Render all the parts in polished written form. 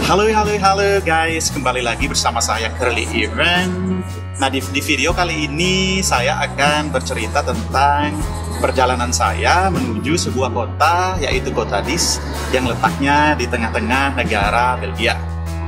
Halo guys, kembali lagi bersama saya Curly Event. Nah di video kali ini saya akan bercerita tentang perjalanan saya menuju sebuah kota, yaitu kota Disch yang letaknya di tengah-tengah negara Belgia.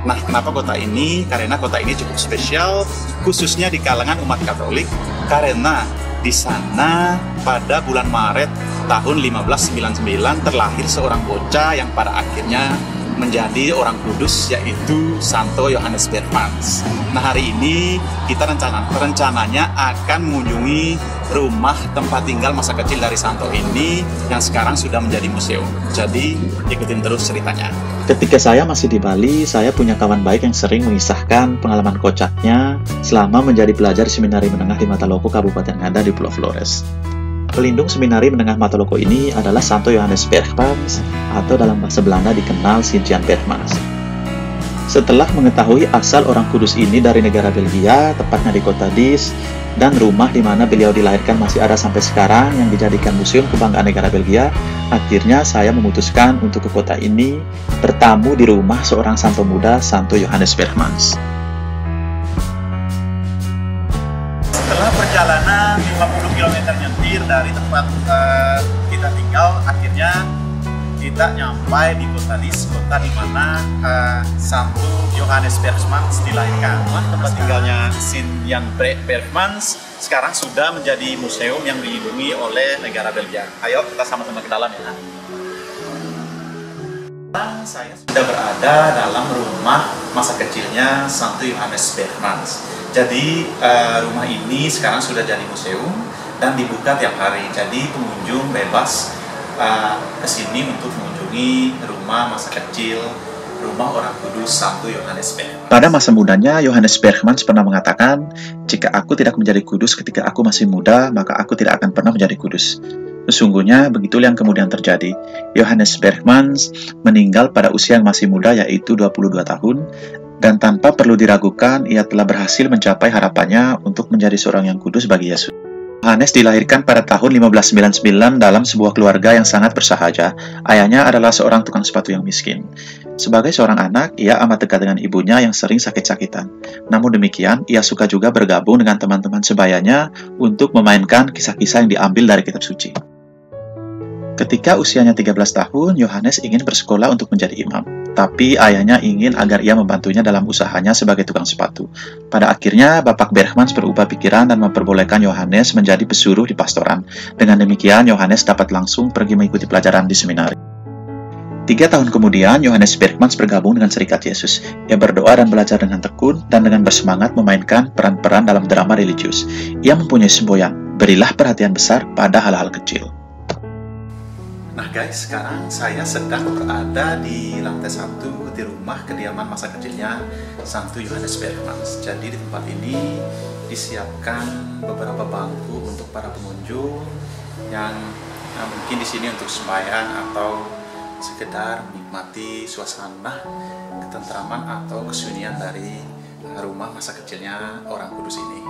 Nah kenapa kota ini? Karena kota ini cukup spesial, khususnya di kalangan umat Katolik, karena di sana pada bulan Maret tahun 1599 terlahir seorang bocah yang pada akhirnya menjadi orang kudus, yaitu Santo Johannes Bergmans. Nah hari ini kita rencananya akan mengunjungi rumah tempat tinggal masa kecil dari Santo ini yang sekarang sudah menjadi museum. Jadi ikutin terus ceritanya. Ketika saya masih di Bali, saya punya kawan baik yang sering mengisahkan pengalaman kocaknya selama menjadi pelajar seminari menengah di Mataloko, Kabupaten Ngada di Pulau Flores. Pelindung seminari menengah Mataloko ini adalah Santo Johannes Bergmans, atau dalam bahasa Belanda dikenal Sint-Jan Bergmans. Setelah mengetahui asal orang kudus ini dari negara Belgia, tepatnya di kota Disch, dan rumah di mana beliau dilahirkan masih ada sampai sekarang yang dijadikan museum kebanggaan negara Belgia, akhirnya saya memutuskan untuk ke kota ini bertamu di rumah seorang santo muda, Santo Johannes Bergmans. Setelah perjalanan 50 km nyetir dari tempat kita tinggal, akhirnya kita nyampai di kota Disch, kota di mana Santo Johannes Bergmans dilahirkan. Tempat tinggalnya Sint-Jan Bergmans sekarang sudah menjadi museum yang dilindungi oleh negara Belgia. Ayo kita sama-sama ke dalam ya. Saya sudah berada dalam rumah masa kecilnya Santo Johannes Bergmans. Jadi rumah ini sekarang sudah jadi museum dan dibuka tiap hari. Jadi pengunjung bebas ke sini untuk mengunjungi rumah masa kecil, rumah orang kudus Santo Johannes Bergmans. Pada masa mudanya, Johannes Bergmans pernah mengatakan, "Jika aku tidak menjadi kudus ketika aku masih muda, maka aku tidak akan pernah menjadi kudus." Sesungguhnya begitulah yang kemudian terjadi. Johannes Bergmans meninggal pada usia yang masih muda, yaitu 22 tahun, dan tanpa perlu diragukan, ia telah berhasil mencapai harapannya untuk menjadi seorang yang kudus bagi Yesus. Johannes dilahirkan pada tahun 1599 dalam sebuah keluarga yang sangat bersahaja. Ayahnya adalah seorang tukang sepatu yang miskin. Sebagai seorang anak, ia amat dekat dengan ibunya yang sering sakit-sakitan. Namun demikian, ia suka juga bergabung dengan teman-teman sebayanya untuk memainkan kisah-kisah yang diambil dari kitab suci. Ketika usianya 13 tahun, Johannes ingin bersekolah untuk menjadi imam. Tapi ayahnya ingin agar ia membantunya dalam usahanya sebagai tukang sepatu. Pada akhirnya, Bapak Bergmans berubah pikiran dan memperbolehkan Johannes menjadi pesuruh di pastoran. Dengan demikian, Johannes dapat langsung pergi mengikuti pelajaran di seminari. 3 tahun kemudian, Johannes Bergmans bergabung dengan Serikat Yesus. Ia berdoa dan belajar dengan tekun dan dengan bersemangat memainkan peran-peran dalam drama religius. Ia mempunyai semboyan, berilah perhatian besar pada hal-hal kecil. Nah guys, sekarang saya sedang berada di lantai 1 di rumah kediaman masa kecilnya Santo Johannes Bergmans. Jadi di tempat ini disiapkan beberapa bangku untuk para pengunjung yang mungkin di sini untuk sembahyang atau sekedar menikmati suasana ketentraman atau kesunyian dari rumah masa kecilnya orang kudus ini.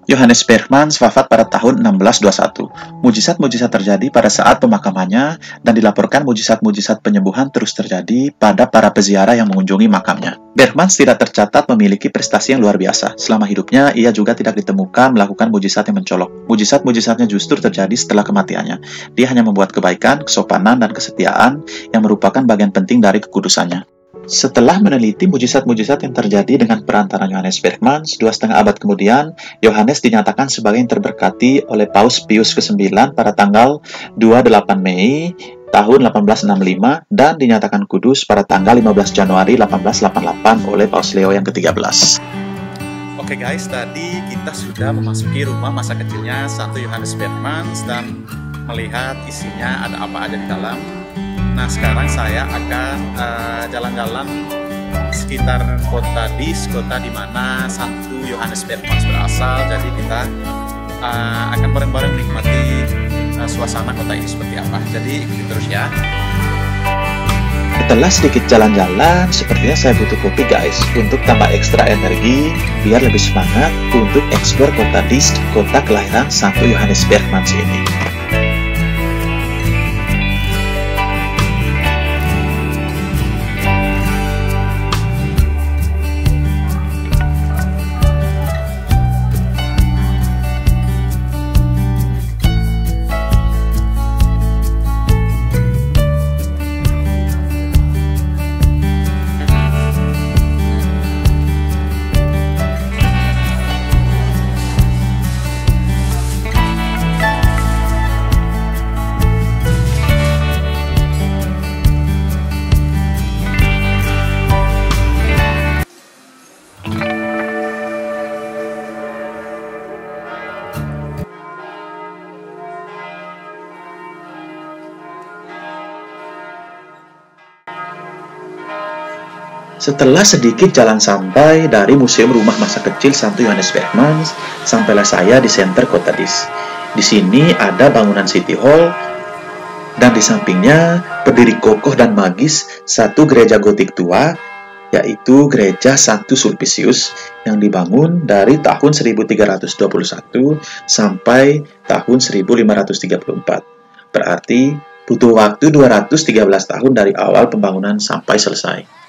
Johannes Bergmans wafat pada tahun 1621. Mujizat-mujizat terjadi pada saat pemakamannya dan dilaporkan mujizat-mujizat penyembuhan terus terjadi pada para peziarah yang mengunjungi makamnya. Bergmans tidak tercatat memiliki prestasi yang luar biasa. Selama hidupnya, ia juga tidak ditemukan melakukan mujizat yang mencolok. Mujizat-mujizatnya justru terjadi setelah kematiannya. Dia hanya membuat kebaikan, kesopanan, dan kesetiaan yang merupakan bagian penting dari kekudusannya. Setelah meneliti mujizat-mujizat yang terjadi dengan perantaran Johannes Bergmans, 2,5 abad kemudian, Johannes dinyatakan sebagai yang terberkati oleh Paus Pius ke-9 pada tanggal 28 Mei tahun 1865 dan dinyatakan kudus pada tanggal 15 Januari 1888 oleh Paus Leo yang ke-13. Oke guys, tadi kita sudah memasuki rumah masa kecilnya Santo Johannes Bergmans dan melihat isinya ada apa aja di dalam. Nah sekarang saya akan jalan-jalan sekitar kota Disch, kota di mana Santo Johannes Bergmans berasal. Jadi kita akan bareng-bareng menikmati suasana kota ini seperti apa. Jadi ikuti terus ya. Setelah sedikit jalan-jalan, sepertinya saya butuh kopi guys, untuk tambah ekstra energi, biar lebih semangat untuk eksplor kota Disch, kota kelahiran Santo Johannes Bergmans ini. Setelah sedikit jalan santai dari Museum Rumah Masa Kecil Santo Johannes Berchmans, sampailah saya di center kota Disch. Di sini ada bangunan City Hall, dan di sampingnya berdiri kokoh dan magis satu gereja gotik tua, yaitu Gereja Santo Sulpicius yang dibangun dari tahun 1321 sampai tahun 1534. Berarti butuh waktu 213 tahun dari awal pembangunan sampai selesai.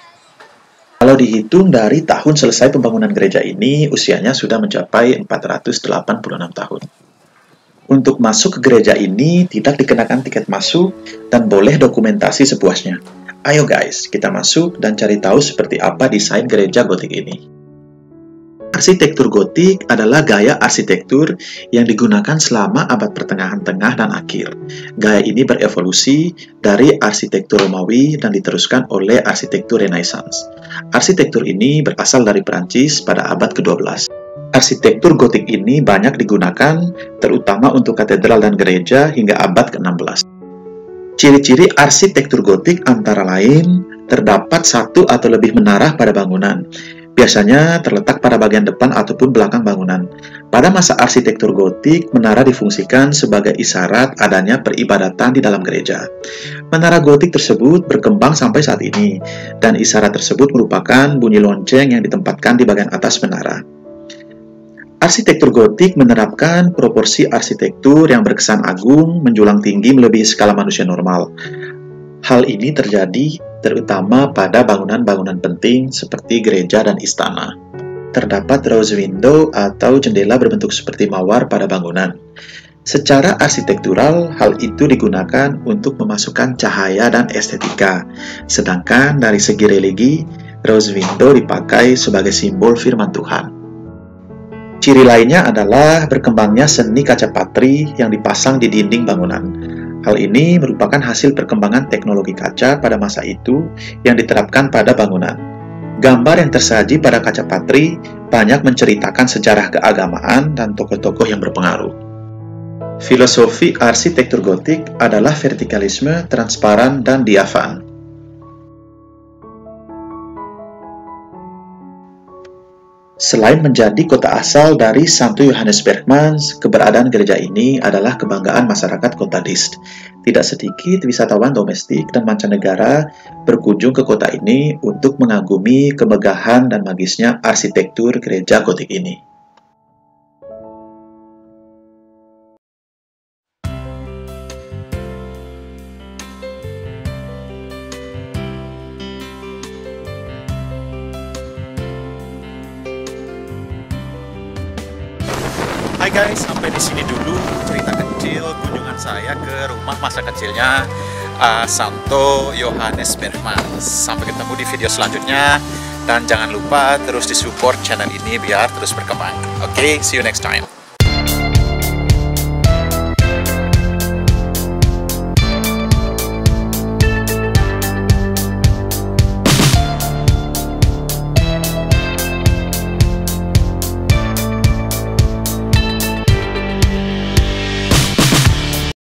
Kalau dihitung dari tahun selesai pembangunan gereja ini, usianya sudah mencapai 486 tahun. Untuk masuk ke gereja ini tidak dikenakan tiket masuk dan boleh dokumentasi sepuasnya. Ayo guys, kita masuk dan cari tahu seperti apa desain gereja gotik ini. Arsitektur gotik adalah gaya arsitektur yang digunakan selama abad pertengahan tengah dan akhir. Gaya ini berevolusi dari arsitektur Romawi dan diteruskan oleh arsitektur Renaissance. Arsitektur ini berasal dari Perancis pada abad ke-12. Arsitektur gotik ini banyak digunakan terutama untuk katedral dan gereja hingga abad ke-16. Ciri-ciri arsitektur gotik antara lain terdapat satu atau lebih menara pada bangunan. Biasanya terletak pada bagian depan ataupun belakang bangunan. Pada masa arsitektur gotik, menara difungsikan sebagai isyarat adanya peribadatan di dalam gereja. Menara gotik tersebut berkembang sampai saat ini, dan isyarat tersebut merupakan bunyi lonceng yang ditempatkan di bagian atas menara. Arsitektur gotik menerapkan proporsi arsitektur yang berkesan agung, menjulang tinggi melebihi skala manusia normal. Hal ini terjadi terutama pada bangunan-bangunan penting seperti gereja dan istana. Terdapat rose window atau jendela berbentuk seperti mawar pada bangunan. Secara arsitektural, hal itu digunakan untuk memasukkan cahaya dan estetika. Sedangkan dari segi religi, rose window dipakai sebagai simbol firman Tuhan. Ciri lainnya adalah berkembangnya seni kaca patri yang dipasang di dinding bangunan. Hal ini merupakan hasil perkembangan teknologi kaca pada masa itu yang diterapkan pada bangunan. Gambar yang tersaji pada kaca patri banyak menceritakan sejarah keagamaan dan tokoh-tokoh yang berpengaruh. Filosofi arsitektur gotik adalah vertikalisme, transparan, dan diafan. Selain menjadi kota asal dari Santo Johannes Berchmans, keberadaan gereja ini adalah kebanggaan masyarakat kota Disch. Tidak sedikit wisatawan domestik dan mancanegara berkunjung ke kota ini untuk mengagumi kemegahan dan magisnya arsitektur gereja gotik ini. Hai guys, sampai di sini dulu cerita kecil kunjungan saya ke rumah masa kecilnya Santo Johannes Berchmans. Sampai ketemu di video selanjutnya dan jangan lupa terus disupport channel ini biar terus berkembang. Oke, see you next time.